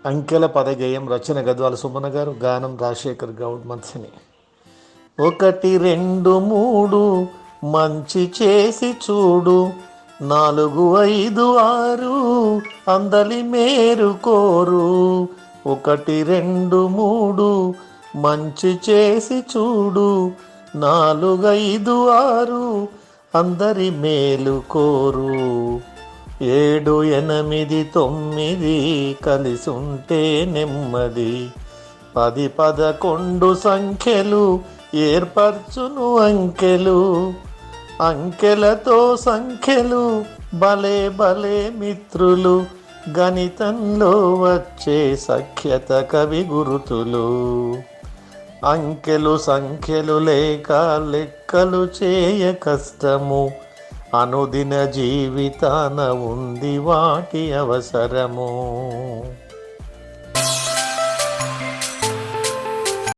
అంకెల పదగేయం రచన గద్వాల సుమన గారు, గానం రాజశేఖర్ గౌడ్ మత్సిని. 1 2 3 మంచి చేసి చూడు, 4 5 6 అందలి మేరు కోరు. 1 2 3 మంచి చేసి చూడు, 4 5 6 అందరి మేలు కోరు. 7 8 9 కలిసుంటే నెమ్మది. 10 11 సంఖ్యలు ఏర్పరచును అంకెలు. అంకెలతో సంఖ్యలు భలే భలే మిత్రులు. గణితంలో వచ్చే సఖ్యత కవి గురుతులు. అంకెలు సంఖ్యలు లేక లెక్కలు చేయ కష్టము. అనుదిన జీవితాన ఉంది వాటి అవసరము.